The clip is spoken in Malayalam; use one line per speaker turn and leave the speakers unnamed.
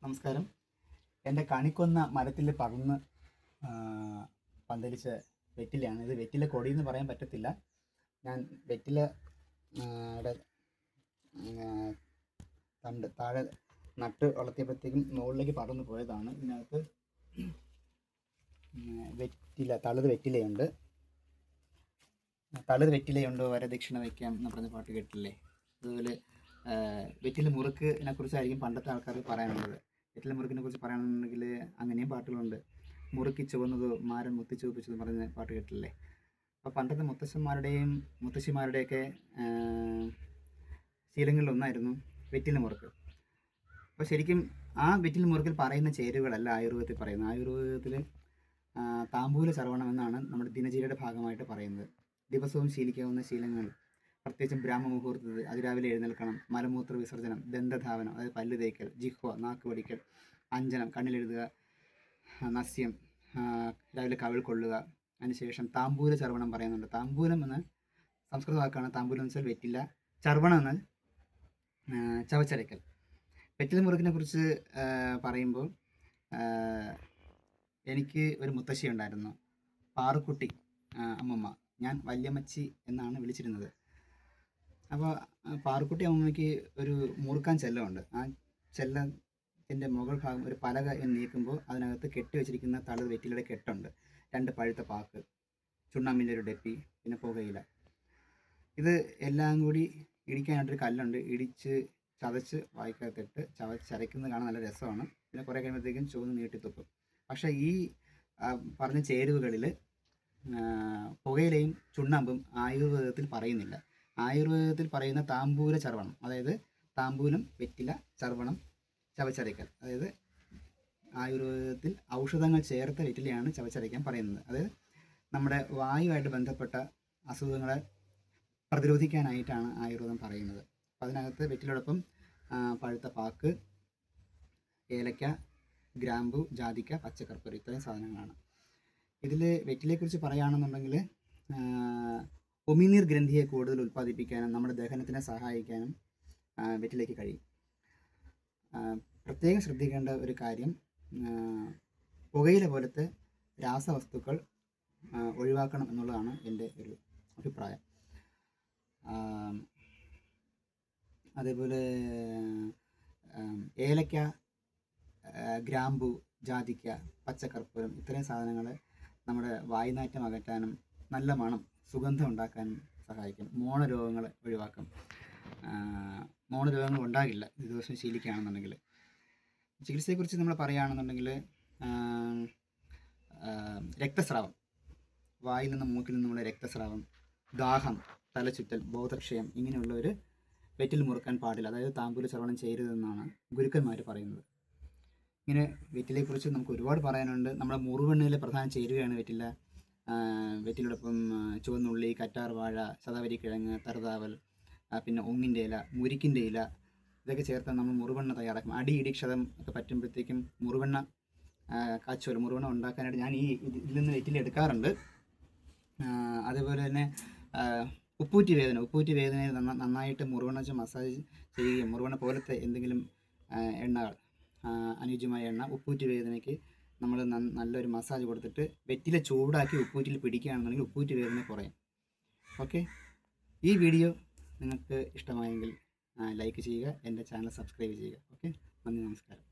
നമസ്കാരം. എൻ്റെ കണിക്കൊന്ന മരത്തിൽ പടർന്ന് പന്തലിച്ച വെറ്റിലയാണ്. ഇത് വെറ്റില കൊടിയെന്ന് പറയാൻ പറ്റത്തില്ല. ഞാൻ വെറ്റില യുടെ തണ്ട് താഴെ നട്ട് വളർത്തിയപ്പോഴത്തേക്കും മുകളിലേക്ക് പടർന്നു പോയതാണ്. ഇതിനകത്ത് തളിത് വെറ്റിലയുണ്ട്. തളിത് വെറ്റിലയുണ്ട് വരദക്ഷിണ വയ്ക്കാം എന്ന് പറഞ്ഞ പാട്ട് കേട്ടില്ലേ? അതുപോലെ വെറ്റില മുറുക്കിനെ കുറിച്ചായിരിക്കും പണ്ടത്തെ ആൾക്കാർ പറയാനുള്ളത്. വെറ്റില മുറുക്കിനെ കുറിച്ച് പറയുകയാണെന്നുണ്ടെങ്കിൽ അങ്ങനെയും പാട്ടുകളുണ്ട്. മുറുക്കി ചുവന്നതോ മാരൻ മുത്തി ചുവപ്പിച്ചത് പറഞ്ഞ പാട്ട് കേട്ടില്ലേ? അപ്പോൾ പണ്ടത്തെ മുത്തശ്ശന്മാരുടെയും മുത്തശ്ശിമാരുടെയൊക്കെ ശീലങ്ങളിലൊന്നായിരുന്നു വെറ്റില മുറുക്ക്. അപ്പോൾ ശരിക്കും ആ വെറ്റില മുറുക്കിൽ പറയുന്ന ചേരുവകളല്ല ആയുർവേദത്തിൽ പറയുന്നത്. ആയുർവേദത്തിൽ താമ്പൂല ചർവണം എന്നാണ് നമ്മുടെ ദിനചര്യയുടെ ഭാഗമായിട്ട് പറയുന്നത്. ദിവസവും ശീലിക്കാവുന്ന ശീലങ്ങൾ, പ്രത്യേകിച്ചും ബ്രാഹ്മമുഹൂർത്തത്തിൽ അതിരാവിലെ എഴുന്നേൽക്കണം, മലമൂത്ര വിസർജനം, ദന്തധാവനം അതായത് പല്ല് തേക്കൽ, ജിഹ്വ നാക്ക് വടിക്കൽ, അഞ്ജനം കണ്ണിലെഴുതുക, നസ്യം രാവിലെ കവിൾ കൊള്ളുക, അതിനുശേഷം താമ്പൂല ചർവണം പറയുന്നുണ്ട്. താമ്പൂലം എന്ന സംസ്കൃത വാക്കാണ്. താമ്പൂലം എന്ന് വെച്ചാൽ വെറ്റില, ചർവണം എന്നാൽ ചവച്ചരയ്ക്കൽ. വെറ്റില മുറുക്കിനെ കുറിച്ച് പറയുമ്പോൾ എനിക്ക് ഒരു മുത്തശ്ശി ഉണ്ടായിരുന്നു, പാറുക്കുട്ടി അമ്മമ്മ. ഞാൻ വല്യമ്മച്ചി എന്നാണ് വിളിച്ചിരുന്നത്. അപ്പോൾ പാറുക്കുട്ടി അമ്മമ്മയ്ക്ക് ഒരു മുറുക്കാൻ ചെല്ലമുണ്ട്. ആ ചെല്ലത്തിൻ്റെ മുകൾ ഭാഗം ഒരു പലക നീക്കുമ്പോൾ അതിനകത്ത് കെട്ടി വെച്ചിരിക്കുന്ന തളിർ വെറ്റിലയുടെ കെട്ടുണ്ട്, 2 പഴുത്ത പാക്ക്, ചുണ്ണാമ്പിൻ്റെ ഒരു ഡെപ്പി, പിന്നെ പുകയില. ഇത് എല്ലാം കൂടി ഇടിക്കാനായിട്ടൊരു കല്ലുണ്ട്. ഇടിച്ച് ചതച്ച് വായിക്കകത്തിട്ട് ചവച്ചരയ്ക്കുന്നത് കാണാൻ നല്ല രസമാണ്. പിന്നെ കുറേ കഴിയുമ്പോഴത്തേക്കും ചുവന്ന് നീട്ടിത്തുപ്പും. പക്ഷേ ഈ പറഞ്ഞ ചേരുവകളിൽ പുകയിലയും ചുണ്ണാമ്പും ആയുർവേദത്തിൽ പറയുന്നില്ല. ആയുർവേദത്തിൽ പറയുന്ന താമ്പൂല ചർവണം, അതായത് താമ്പൂലം, വെറ്റില, ചർവണം, ചവച്ചരയ്ക്കൽ. അതായത് ആയുർവേദത്തിൽ ഔഷധങ്ങൾ ചേർത്ത വെറ്റിലയാണ് ചവച്ചരയ്ക്കാൻ പറയുന്നത്. അതായത് നമ്മുടെ വായുവായിട്ട് ബന്ധപ്പെട്ട അസുഖങ്ങളെ പ്രതിരോധിക്കാനായിട്ടാണ് ആയുർവേദം പറയുന്നത്. അപ്പോൾ അതിനകത്ത് വെറ്റിലയോടൊപ്പം പഴുത്ത പാക്ക്, ഏലക്ക, ഗ്രാമ്പു, ജാതിക്ക, പച്ചക്കർപ്പൂരം ഇത്രയും സാധനങ്ങളാണ്. ഇതിൽ വെറ്റിലയെക്കുറിച്ച് പറയുകയാണെന്നുണ്ടെങ്കിൽ ഉമിനീർ ഗ്രന്ഥിയെ കൂടുതൽ ഉൽപ്പാദിപ്പിക്കാനും നമ്മുടെ ദഹനത്തിനെ സഹായിക്കാനും വെറ്റിലയ്ക്ക് കഴിയും. പ്രത്യേകം ശ്രദ്ധിക്കേണ്ട ഒരു കാര്യം, പുകയില പോലത്തെ രാസവസ്തുക്കൾ ഒഴിവാക്കണം എന്നുള്ളതാണ് എൻ്റെ ഒരു അഭിപ്രായം. അതേപോലെ ഏലക്ക, ഗ്രാമ്പു, ജാതിക്ക, പച്ചക്കർപ്പൂരം ഇത്രയും സാധനങ്ങൾ നമ്മുടെ വായുനാറ്റം അകറ്റാനും നല്ല മണം, സുഗന്ധം ഉണ്ടാക്കാനും സഹായിക്കും. മോണരോഗങ്ങൾ ഒഴിവാക്കും. മോണരോഗങ്ങൾ ഉണ്ടാകില്ല ഇത് ദിവസം ശീലിക്കുകയാണെന്നുണ്ടെങ്കിൽ. ചികിത്സയെക്കുറിച്ച് നമ്മൾ പറയുകയാണെന്നുണ്ടെങ്കിൽ രക്തസ്രാവം, വായിൽ നിന്നും മൂക്കിൽ നിന്നുമുള്ള രക്തസ്രാവം, ദാഹം, തലചുറ്റൽ, ബോധക്ഷയം ഇങ്ങനെയുള്ളവർ വെറ്റിൽ മുറുക്കാൻ പാടില്ല. അതായത് താമ്പൂല ചർവണം ചെയ്യരുതെന്നാണ് ഗുരുക്കന്മാർ പറയുന്നത്. ഇങ്ങനെ വെറ്റിലയെക്കുറിച്ച് നമുക്ക് ഒരുപാട് പറയാനുണ്ട്. നമ്മുടെ മുറുവെണ്ണയിലെ പ്രധാന ചേരുവയാണ് വെറ്റില. വെറ്റിലോടൊപ്പം ചുവന്നുള്ളി, കറ്റാർ വാഴ, ശതവരിക്കിഴങ്ങ്, തറുതാവൽ, പിന്നെ ഒങ്ങിൻ്റെ ഇല, മുരിക്കിൻ്റെ ഇല ഇതൊക്കെ ചേർത്ത് നമ്മൾ മുറുവെണ്ണ തയ്യാറാക്കും. ഇടിക്ഷതം ഒക്കെ പറ്റുമ്പോഴത്തേക്കും മുറുവെണ്ണ കാച്ചുവൽ മുറുവെണ്ണ ഉണ്ടാക്കാനായിട്ട് ഞാൻ ഇതിൽ നിന്ന് വെറ്റില എടുക്കാറുണ്ട്. അതേപോലെ തന്നെ ഉപ്പൂറ്റി വേദനയിൽ നന്നായിട്ട് മുറുവെണ്ണ വെച്ച് മസാജ് ചെയ്യുകയും മുറുവെണ്ണ പോലത്തെ എന്തെങ്കിലും എണ്ണകൾ, അനുയോജ്യമായ എണ്ണ ഉപ്പൂറ്റി വേദനയ്ക്ക് നമ്മൾ നല്ലൊരു മസാജ് കൊടുത്തിട്ട് വെറ്റില ചൂടാക്കി ഉപ്പൂറ്റിൽ പിടിക്കുകയാണെന്നുണ്ടെങ്കിൽ ഉപ്പൂറ്റി വേദന കുറയും. ഓക്കെ, ഈ വീഡിയോ നിങ്ങൾക്ക് ഇഷ്ടമായെങ്കിൽ ലൈക്ക് ചെയ്യുക, എൻ്റെ ചാനൽ സബ്സ്ക്രൈബ് ചെയ്യുക. ഓക്കെ, നന്ദി, നമസ്കാരം.